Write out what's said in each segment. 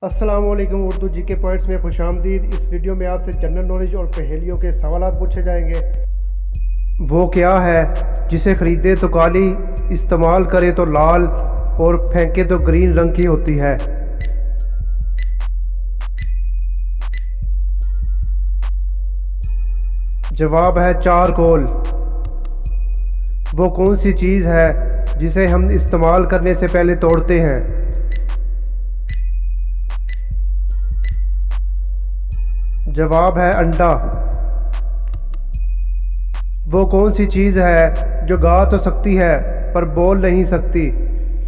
अस्सलाम वालेकुम। Urdu GK points में खुशामदीद। इस वीडियो में आपसे जनरल नॉलेज और पहेलियों के सवालात पूछे जाएंगे। वो क्या है जिसे ख़रीदे तो काली, इस्तेमाल करे तो लाल और फेंके तो ग्रीन रंग की होती है? जवाब है चारकोल। वो कौन सी चीज़ है जिसे हम इस्तेमाल करने से पहले तोड़ते हैं? जवाब है अंडा। वो कौन सी चीज़ है जो गा तो सकती है पर बोल नहीं सकती,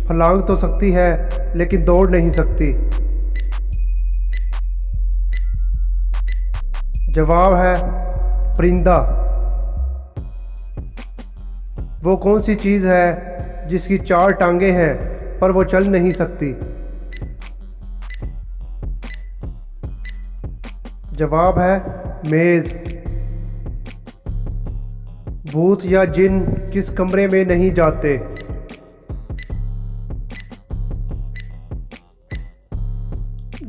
फलांग तो सकती है लेकिन दौड़ नहीं सकती? जवाब है परिंदा। वो कौन सी चीज़ है जिसकी चार टांगे हैं पर वो चल नहीं सकती? जवाब है मेज़। भूत या जिन किस कमरे में नहीं जाते?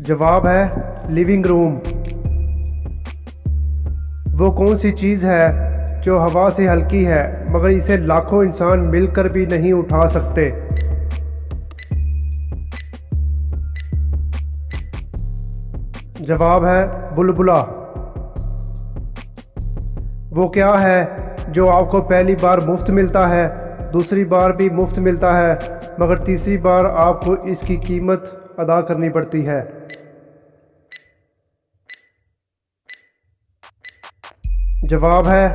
जवाब है लिविंग रूम। वो कौन सी चीज़ है जो हवा से हल्की है मगर इसे लाखों इंसान मिलकर भी नहीं उठा सकते? जवाब है बुलबुला। वो क्या है जो आपको पहली बार मुफ्त मिलता है, दूसरी बार भी मुफ्त मिलता है मगर तीसरी बार आपको इसकी कीमत अदा करनी पड़ती है? जवाब है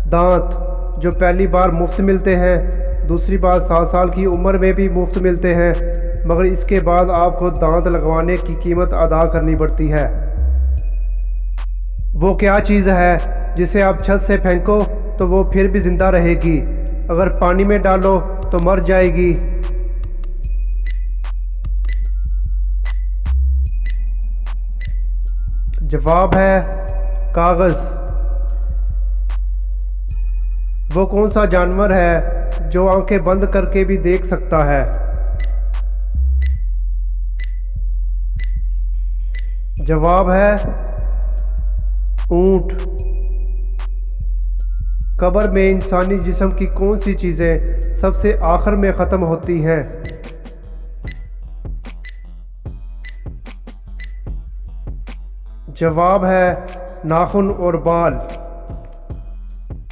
दांत। जो पहली बार मुफ्त मिलते हैं, दूसरी बार 7 साल की उम्र में भी मुफ्त मिलते हैं मगर इसके बाद आपको दांत लगवाने की कीमत अदा करनी पड़ती है। वो क्या चीज़ है जिसे आप छत से फेंको तो वो फिर भी जिंदा रहेगी, अगर पानी में डालो तो मर जाएगी? जवाब है कागज़। वो कौन सा जानवर है जो आंखें बंद करके भी देख सकता है? जवाब है ऊंट। कब्र में इंसानी जिस्म की कौन सी चीज़ें सबसे आखिर में ख़त्म होती हैं? जवाब है नाखून और बाल।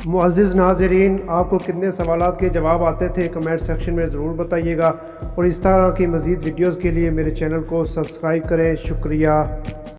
मुअज़्ज़िज़ नाज़रीन, आपको कितने सवालात के जवाब आते थे कमेंट सेक्शन में ज़रूर बताइएगा और इस तरह की मज़ीद वीडियोज़ के लिए मेरे चैनल को सब्सक्राइब करें। शुक्रिया।